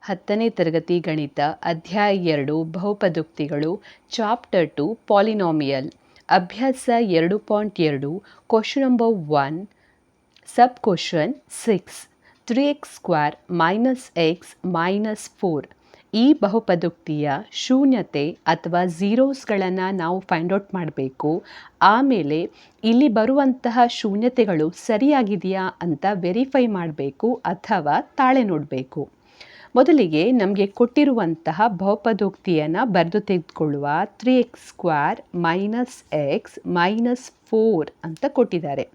10ನೇ ತರಗತಿ ಗಣಿತ ಅಧ್ಯಾಯ 2 ಬಹುಪದೋಕ್ತಿಗಳು ಚಾಪ್ಟರ್ 2 ಪಾಲಿನಾಮಿಯಲ್ ಅಭ್ಯಾಸ 2.2 ಕ್ವೆಶ್ಚನ್ ನಂಬರ್ 1 ಸಬ್ ಕ್ವೆಶ್ಚನ್ 6 3x ಸ್ಕ್ವೇರ್ - x - 4 ಈ ಬಹುಪದೋಕ್ತಿಯ ಶೂನ್ಯತೆ ಅಥವಾ ಝೀರೋಸ್ಗಳನ್ನು ನಾವು ಫೈಂಡ್ ಔಟ್ ಮಾಡಬೇಕು. ಆಮೇಲೆ ಇಲ್ಲಿ ಬರುವಂತಹ ಶೂನ್ಯತೆಗಳು ಸರಿಯಾಗಿದೆಯಾ ಅಂತ ವೆರಿಫೈ ಮಾಡಬೇಕು ಅಥವಾ ತಾಳೆ ನೋಡಬೇಕು. ಮೊದಲಿಗೆ ನಮಗೆ ಕೊಟ್ಟಿರುವಂತಹ ಬಹುಪದೋಕ್ತಿಯನ್ನು ಬರೆದು ತೆಗೆದುಕೊಳ್ಳುವ. 3x ಸ್ಕ್ವೇರ್ - x - 4 ಅಂತ ಕೊಟ್ಟಿದ್ದಾರೆ.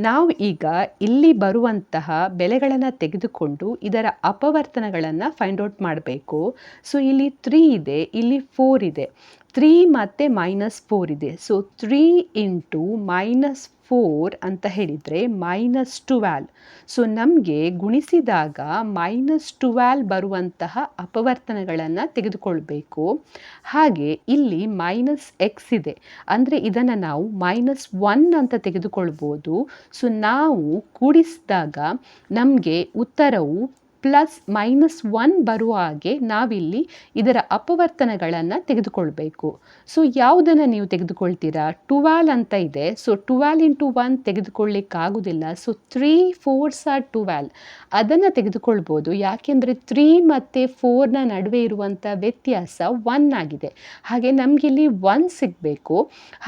ನಾವು ಈಗ ಇಲ್ಲಿ ಬರುವಂತಹ ಬೆಲೆಗಳನ್ನು ತೆಗೆದುಕೊಂಡು ಇದರ ಅಪವರ್ತನಗಳನ್ನು ಫೈಂಡ್ ಔಟ್ ಮಾಡಬೇಕು. ಸೊ ಇಲ್ಲಿ 3 ಇದೆ, ಇಲ್ಲಿ 4 ಇದೆ. 3 ಮತ್ತು -4 ಇದೆ. ಸೊ 3 × -4 ಅಂತ ಹೇಳಿದರೆ -12. ಸೊ ನಮಗೆ ಗುಣಿಸಿದಾಗ -12 ಬರುವಂತಹ ಅಪವರ್ತನಗಳನ್ನು ತೆಗೆದುಕೊಳ್ಬೇಕು. ಹಾಗೆ ಇಲ್ಲಿ -x ಇದೆ, ಅಂದರೆ ಇದನ್ನು ನಾವು -1 ಅಂತ ತೆಗೆದುಕೊಳ್ಬೋದು. ಸೊ ನಾವು ಕೂಡಿಸಿದಾಗ ನಮಗೆ ಉತ್ತರವು +-1 ಬರುವ ಹಾಗೆ ನಾವಿಲ್ಲಿ ಇದರ ಅಪವರ್ತನಗಳನ್ನು ತೆಗೆದುಕೊಳ್ಬೇಕು. ಸೊ ಯಾವುದನ್ನು ನೀವು ತೆಗೆದುಕೊಳ್ತೀರಾ? 12 ಅಂತ ಇದೆ. ಸೊ 12 × 1 ತೆಗೆದುಕೊಳ್ಳಿಕ್ಕಾಗೋದಿಲ್ಲ. ಸೊ 3 4s are 12 ಅದನ್ನು ತೆಗೆದುಕೊಳ್ಬೋದು. ಯಾಕೆಂದರೆ 3 ಮತ್ತು 4ನ ನಡುವೆ ಇರುವಂಥ ವ್ಯತ್ಯಾಸ 1 ಆಗಿದೆ. ಹಾಗೆ ನಮಗಿಲ್ಲಿ 1 ಸಿಗಬೇಕು.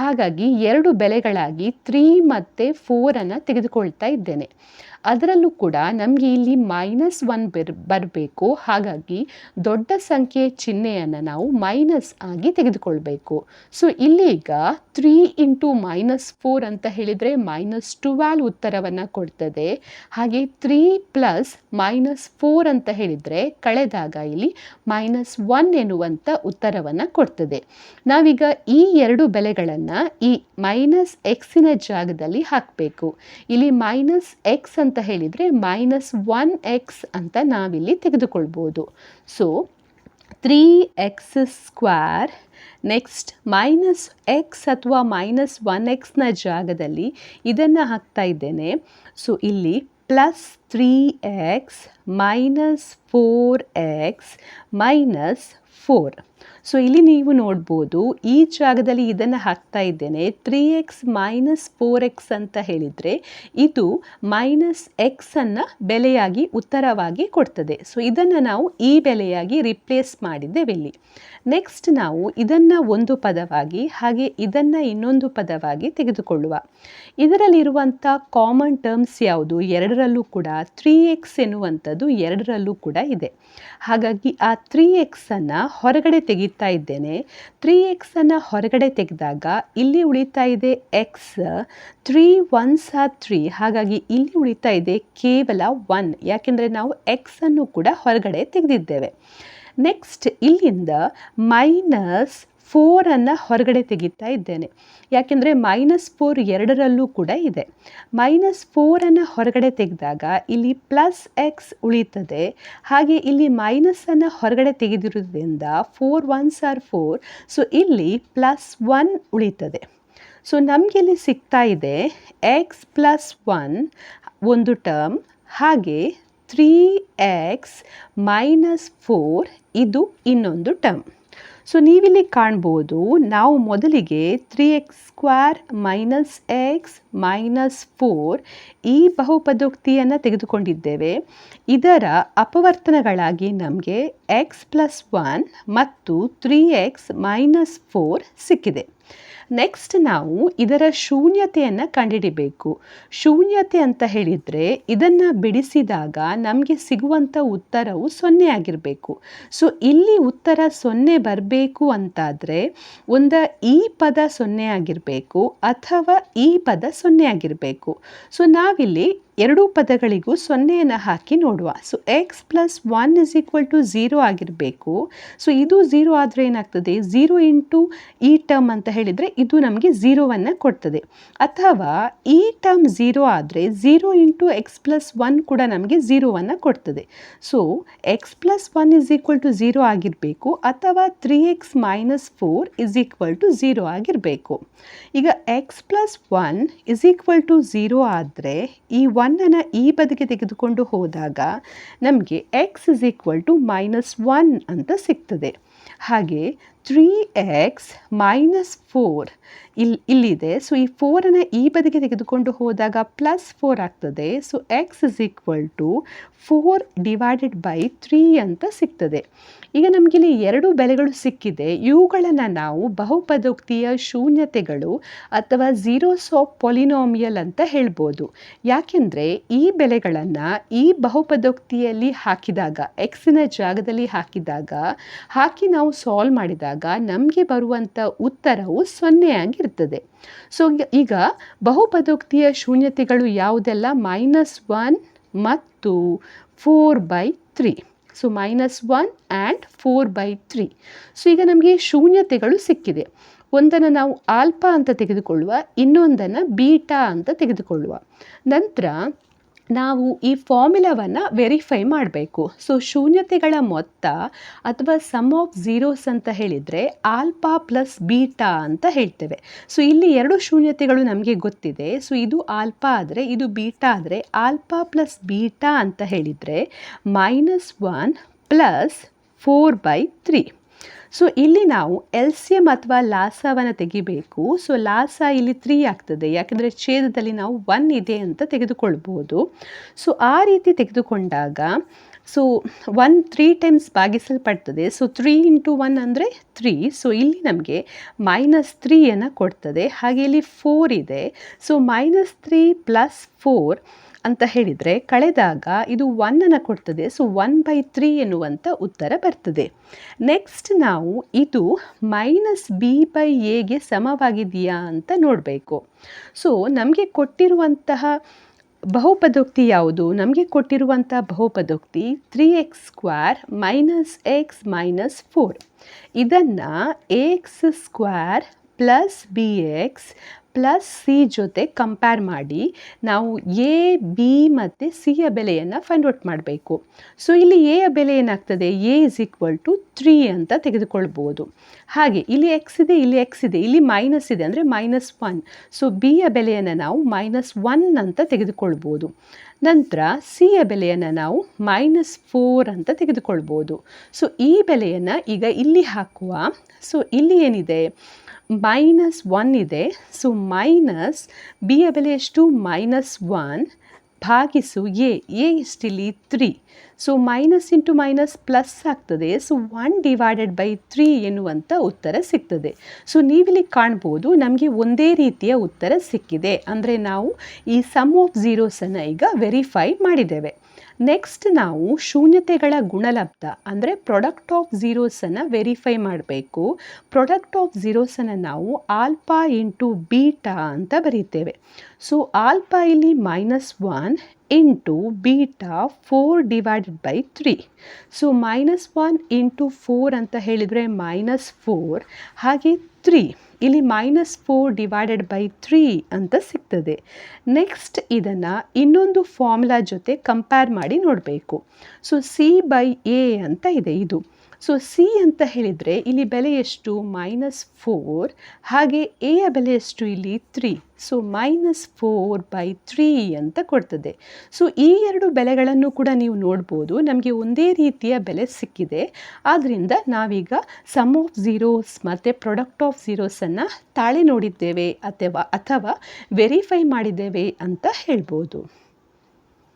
ಹಾಗಾಗಿ ಎರಡು ಬೆಲೆಗಳಾಗಿ 3 ಮತ್ತು 4ಅನ್ನು ತೆಗೆದುಕೊಳ್ತಾ ಇದ್ದೇನೆ. ಅದರಲ್ಲೂ ಕೂಡ ನಮಗೆ ಇಲ್ಲಿ -1 ಬರಬೇಕು. ಹಾಗಾಗಿ ದೊಡ್ಡ ಸಂಖ್ಯೆ ಚಿಹ್ನೆಯನ್ನು ನಾವು ಮೈನಸ್ ಆಗಿ ತೆಗೆದುಕೊಳ್ಬೇಕು. ಸೊ ಇಲ್ಲೀಗ 3 × -4 ಅಂತ ಹೇಳಿದರೆ -12 ಉತ್ತರವನ್ನು ಕೊಡ್ತದೆ. ಹಾಗೆ 3 + -4 ಅಂತ ಹೇಳಿದರೆ ಕಳೆದಾಗ ಇಲ್ಲಿ -1 ಎನ್ನುವಂಥ ಉತ್ತರವನ್ನು ಕೊಡ್ತದೆ. ನಾವೀಗ ಈ ಎರಡು ಬೆಲೆಗಳನ್ನು ಈ -xನ ಜಾಗದಲ್ಲಿ ಹಾಕಬೇಕು. ಇಲ್ಲಿ -x ಅಂತ ಹೇಳಿದರೆ -1x ಅಂತ ನಾವಿಲ್ಲಿ ತೆಗೆದುಕೊಳ್ಬೋದು. So 3x square next -x ಅಥವಾ -1xನ ಜಾಗದಲ್ಲಿ ಇದನ್ನು ಹಾಕ್ತಾ ಇದ್ದೇನೆ. ಸೊ ಇಲ್ಲಿ +3x - 4x - 4. ಸೊ ಇಲ್ಲಿ ನೀವು ನೋಡ್ಬೋದು, ಈ ಜಾಗದಲ್ಲಿ ಇದನ್ನು ಹಾಕ್ತಾ ಇದ್ದೇನೆ. 3x - 4x ಅಂತ ಹೇಳಿದರೆ ಇದು -x ಅನ್ನು ಬೆಲೆಯಾಗಿ ಉತ್ತರವಾಗಿ ಕೊಡ್ತದೆ. ಸೊ ಇದನ್ನು ನಾವು ಈ ಬೆಲೆಯಾಗಿ ರಿಪ್ಲೇಸ್ ಮಾಡಿದ್ದೇವೆ ಇಲ್ಲಿ. ನೆಕ್ಸ್ಟ್ ನಾವು ಇದನ್ನು ಒಂದು ಪದವಾಗಿ ಹಾಗೆ ಇದನ್ನು ಇನ್ನೊಂದು ಪದವಾಗಿ ತೆಗೆದುಕೊಳ್ಳುವ. ಇದರಲ್ಲಿರುವಂಥ ಕಾಮನ್ ಟರ್ಮ್ಸ್ ಯಾವುದು? ಎರಡರಲ್ಲೂ ಕೂಡ 3x ಎನ್ನುವಂಥದ್ದು ಎರಡರಲ್ಲೂ ಕೂಡ ಇದೆ. ಹಾಗಾಗಿ ಆ 3xನ್ನು ಹೊರಗಡೆ ತೆಗಿತಾ ಇದ್ದೇನೆ. 3xನ್ನು ಹೊರಗಡೆ ತೆಗೆದಾಗ ಇಲ್ಲಿ ಉಳಿತಾ ಇದೆ x, 3 1s are 3. ಹಾಗಾಗಿ ಇಲ್ಲಿ ಉಳಿತಾ ಇದೆ ಕೇವಲ 1, ಯಾಕೆಂದರೆ ನಾವು xನ್ನು ಕೂಡ ಹೊರಗಡೆ ತೆಗೆದಿದ್ದೇವೆ. ನೆಕ್ಸ್ಟ್ ಇಲ್ಲಿಂದ -4ಅನ್ನು ಹೊರಗಡೆ ತೆಗಿತಾ ಇದ್ದೇನೆ. ಯಾಕೆಂದರೆ -4 ಎರಡರಲ್ಲೂ ಕೂಡ ಇದೆ. -4ಅನ್ನು ಹೊರಗಡೆ ತೆಗೆದಾಗ ಇಲ್ಲಿ +x ಉಳಿತದೆ. ಹಾಗೆ ಇಲ್ಲಿ ಮೈನಸನ್ನು ಹೊರಗಡೆ ತೆಗೆದಿರೋದ್ರಿಂದ 4 1s are 4. ಸೊ ಇಲ್ಲಿ +1 ಉಳಿತದೆ. ಸೊ ನಮಗಿಲ್ಲಿ ಸಿಗ್ತಾ ಇದೆ x + 1 ಒಂದು ಟರ್ಮ್, ಹಾಗೆ 3x - 4 ಇದು ಇನ್ನೊಂದು ಟರ್ಮ್. ಸೊ ನೀವಿಲ್ಲಿ ಕಾಣ್ಬೋದು, ನಾವು ಮೊದಲಿಗೆ 3x ಸ್ಕ್ವೇರ್ - x - 4 ಈ ಬಹುಪದೋಕ್ತಿಯನ್ನು ತೆಗೆದುಕೊಂಡಿದ್ದೇವೆ. ಇದರ ಅಪವರ್ತನಗಳಾಗಿ ನಮಗೆ x + 1 ಮತ್ತು 3x - 4 ಸಿಕ್ಕಿದೆ. ನೆಕ್ಸ್ಟ್ ನಾವು ಇದರ ಶೂನ್ಯತೆಯನ್ನು ಕಂಡುಹಿಡಿಬೇಕು. ಶೂನ್ಯತೆ ಅಂತ ಹೇಳಿದರೆ ಇದನ್ನು ಬಿಡಿಸಿದಾಗ ನಮಗೆ ಸಿಗುವಂಥ ಉತ್ತರವು 0 ಆಗಿರಬೇಕು. ಸೊ ಇಲ್ಲಿ ಉತ್ತರ 0 ಬರಬೇಕು ಅಂತಾದರೆ ಈ ಪದ 0 ಆಗಿರಬೇಕು ಅಥವಾ ಈ ಪದ 0 ಆಗಿರಬೇಕು. ಸೊ ನಾವಿಲ್ಲಿ ಎರಡೂ ಪದಗಳಿಗೂ 0ಯನ್ನು ಹಾಕಿ ನೋಡುವ. ಸೊ x + 1 = 0 ಆಗಿರಬೇಕು. ಸೊ ಇದು 0 ಆದರೆ ಏನಾಗ್ತದೆ? 0 × ಈ ಟರ್ಮ್ ಅಂತ ಹೇಳಿದರೆ ಇದು ನಮಗೆ 0ವನ್ನು ಕೊಡ್ತದೆ. ಅಥವಾ ಈ ಟರ್ಮ್ 0 ಆದರೆ 0 × x + 1 ಕೂಡ ನಮಗೆ 0ವನ್ನು ಕೊಡ್ತದೆ. ಸೊ x + 1 = 0 ಆಗಿರಬೇಕು ಅಥವಾ 3x - 4 = 0 ಆಗಿರಬೇಕು. ಈಗ x + 1 = 0 ಆದರೆ ಈ 1 ಈ ಬದಿಗೆ ತೆಗೆದುಕೊಂಡು ಹೋದಾಗ ನಮಗೆ x = -1 ಅಂತ ಸಿಗ್ತದೆ. ಹಾಗೆ 3x - 4 ಇಲ್ಲಿದೆ. ಸೊ ಈ 4 ಈ ಬದಿಗೆ ತೆಗೆದುಕೊಂಡು ಹೋದಾಗ +4 ಆಗ್ತದೆ. ಸೊ x = 4/3 ಅಂತ ಸಿಗ್ತದೆ. ಈಗ ನಮಗಿಲ್ಲಿ 2 ಬೆಲೆಗಳು ಸಿಕ್ಕಿದೆ. ಇವುಗಳನ್ನು ನಾವು ಬಹುಪದೋಕ್ತಿಯ ಶೂನ್ಯತೆಗಳು ಅಥವಾ ಝೀರೋಸ್ ಆಫ್ ಪಾಲಿನಾಮಿಯಲ್ ಅಂತ ಹೇಳ್ಬೋದು. ಯಾಕೆಂದರೆ ಈ ಬೆಲೆಗಳನ್ನು ಈ ಬಹುಪದೋಕ್ತಿಯಲ್ಲಿ ಹಾಕಿದಾಗ ಎಕ್ಸಿನ ಜಾಗದಲ್ಲಿ ಹಾಕಿ ನಾವು ಸಾಲ್ವ್ ಮಾಡಿದಾಗ ನಮಗೆ ಬರುವಂಥ ಉತ್ತರವು 0 ಆಗಿರ್ತದೆ. ಸೊ ಈಗ ಬಹುಪದೋಕ್ತಿಯ ಶೂನ್ಯತೆಗಳು ಯಾವುದೆಲ್ಲ? -1 ಮತ್ತು 4/3. So -1 and 4/3. ಸೊ ಈಗ ನಮಗೆ ಶೂನ್ಯತೆಗಳು ಸಿಕ್ಕಿದೆ. ಒಂದನ್ನು ನಾವು ಆಲ್ಫಾ ಅಂತ ತೆಗೆದುಕೊಳ್ಳುವ, ಇನ್ನೊಂದನ್ನು ಬೀಟಾ ಅಂತ ತೆಗೆದುಕೊಳ್ಳುವ. ನಂತರ ನಾವು ಈ ಫಾರ್ಮುಲಾವನ್ನು ವೆರಿಫೈ ಮಾಡಬೇಕು. ಸೊ ಶೂನ್ಯತೆಗಳ ಮೊತ್ತ ಅಥವಾ ಸಮ್ ಆಫ್ ಝೀರೋಸ್ ಅಂತ ಹೇಳಿದರೆ ಆಲ್ಫಾ ಪ್ಲಸ್ ಬೀಟಾ ಅಂತ ಹೇಳ್ತೇವೆ. ಸೊ ಇಲ್ಲಿ 2 ಶೂನ್ಯತೆಗಳು ನಮಗೆ ಗೊತ್ತಿದೆ. ಸೊ ಇದು ಆಲ್ಫಾ ಆದರೆ ಇದು ಬೀಟಾ ಆದರೆ ಆಲ್ಫಾ ಪ್ಲಸ್ ಬೀಟಾ ಅಂತ ಹೇಳಿದರೆ -1 + 4/3. ಸೊ ಇಲ್ಲಿ ನಾವು LCM ಅಥವಾ ಲಾಸವನ್ನು ತೆಗಿಬೇಕು. ಸೊ ಲಾಸ ಇಲ್ಲಿ 3 ಆಗ್ತದೆ, ಯಾಕೆಂದರೆ ಛೇದದಲ್ಲಿ ನಾವು 1 ಇದೆ ಅಂತ ತೆಗೆದುಕೊಳ್ಬೋದು. ಸೊ ಆ ರೀತಿ ತೆಗೆದುಕೊಂಡಾಗ ಸೊ 1 3 ಟೈಮ್ಸ್ ಭಾಗಿಸಲ್ಪಡ್ತದೆ. ಸೊ 3 × 1 ಅಂದರೆ 3. ಸೊ ಇಲ್ಲಿ ನಮಗೆ -3 ಕೊಡ್ತದೆ. ಹಾಗೆ ಇಲ್ಲಿ 4 ಇದೆ. ಸೊ -3 + 4 ಅಂತ ಹೇಳಿದರೆ ಕಳೆದಾಗ ಇದು 1 ಕೊಡ್ತದೆ. ಸೊ 1/3 ಎನ್ನುವಂಥ ಉತ್ತರ ಬರ್ತದೆ. ನೆಕ್ಸ್ಟ್ ನಾವು ಇದು -b/aಗೆ ಸಮವಾಗಿದೆಯಾ ಅಂತ ನೋಡಬೇಕು. ಸೊ ನಮಗೆ ಕೊಟ್ಟಿರುವಂತಹ ಬಹುಪದೋಕ್ತಿ ಯಾವುದು? ನಮಗೆ ಕೊಟ್ಟಿರುವಂಥ ಬಹುಪದೋಕ್ತಿ 3x² - x - 4. ಇದನ್ನು ax² + bx + c ಜೊತೆ ಕಂಪೇರ್ ಮಾಡಿ ನಾವು a, b ಮತ್ತು c ಯ ಬೆಲೆಯನ್ನು ಫೈಂಡ್ ಔಟ್ ಮಾಡಬೇಕು. ಸೊ ಇಲ್ಲಿ a ಯ ಬೆಲೆ ಏನಾಗ್ತದೆ? a = 3 ಅಂತ ತೆಗೆದುಕೊಳ್ಬೋದು. ಹಾಗೆ ಇಲ್ಲಿ x ಇದೆ, ಇಲ್ಲಿ x ಇದೆ, ಇಲ್ಲಿ ಮೈನಸ್ ಇದೆ ಅಂದರೆ -1. ಸೊ b ಯ ಬೆಲೆಯನ್ನು ನಾವು -1 ಅಂತ ತೆಗೆದುಕೊಳ್ಬೋದು. ನಂತರ c ಯ ಬೆಲೆಯನ್ನು ನಾವು -4 ಅಂತ ತೆಗೆದುಕೊಳ್ಬೋದು. ಸೊ ಈ ಬೆಲೆಯನ್ನು ಈಗ ಇಲ್ಲಿ ಹಾಕುವ. ಸೊ ಇಲ್ಲಿ ಏನಿದೆ? -1 ಇದೆ. ಸೊ ಮೈನಸ್ b ಯ ಬೆಲೆ ಎಷ್ಟು? -1 ಭಾಗಿಸು a ಎಷ್ಟಿಲ್ಲಿ? 3. So minus into minus plus ಆಗ್ತದೆ. ಸೊ 1/3 ಎನ್ನುವಂಥ ಉತ್ತರ ಸಿಗ್ತದೆ. ಸೊ ನೀವಿಲ್ಲಿ ಕಾಣ್ಬೋದು ನಮಗೆ ಒಂದೇ ರೀತಿಯ ಉತ್ತರ ಸಿಕ್ಕಿದೆ. ಅಂದರೆ ನಾವು ಈ ಸಮ್ ಆಫ್ ಝೀರೋಸನ್ನು ಈಗ ವೆರಿಫೈ ಮಾಡಿದ್ದೇವೆ. ನೆಕ್ಸ್ಟ್ ನಾವು ಶೂನ್ಯತೆಗಳ ಗುಣಲಬ್ಧ ಅಂದರೆ ಪ್ರಾಡಕ್ಟ್ ಆಫ್ ಝೀರೋಸನ್ನು ವೆರಿಫೈ ಮಾಡಬೇಕು. ಪ್ರಾಡಕ್ಟ್ ಆಫ್ ಝೀರೋಸನ್ನು ನಾವು ಆಲ್ಫಾ ಇಂಟು ಬೀಟಾ ಅಂತ ಬರೀತೇವೆ. ಸೊ ಆಲ್ಫಾ ಇಲ್ಲಿ -1 ಇಂಟು ಬೀಟಾ 4/3. ಸೊ -1 ಇಂಟು 4 ಅಂತ ಹೇಳಿದರೆ -4 ಹಾಗೆ 3 ಇಲ್ಲಿ -4/3 ಅಂತ ಸಿಗ್ತದೆ. ನೆಕ್ಸ್ಟ್ ಇದನ್ನು ಇನ್ನೊಂದು ಫಾರ್ಮುಲಾ ಜೊತೆ ಕಂಪೇರ್ ಮಾಡಿ ನೋಡಬೇಕು. ಸೊ c/a ಅಂತ ಇದೆ ಇದು. ಸೊ c ಅಂತ ಹೇಳಿದರೆ ಇಲ್ಲಿ ಬೆಲೆ ಎಷ್ಟು? -4 ಹಾಗೆ a ಯ ಬೆಲೆ ಎಷ್ಟು? ಇಲ್ಲಿ 3. ಸೊ -4/3 ಅಂತ ಕೊಡ್ತದೆ. ಸೊ ಈ 2 ಬೆಲೆಗಳನ್ನು ಕೂಡ ನೀವು ನೋಡ್ಬೋದು. ನಮಗೆ ಒಂದೇ ರೀತಿಯ ಬೆಲೆ ಸಿಕ್ಕಿದೆ. ಆದ್ದರಿಂದ ನಾವೀಗ ಸಮ್ ಆಫ್ ಝೀರೋಸ್ ಮತ್ತು ಪ್ರಾಡಕ್ಟ್ ಆಫ್ ಝೀರೋಸನ್ನು ತಾಳೆ ನೋಡಿದ್ದೇವೆ ಅಥವಾ ವೆರಿಫೈ ಮಾಡಿದ್ದೇವೆ ಅಂತ ಹೇಳ್ಬೋದು.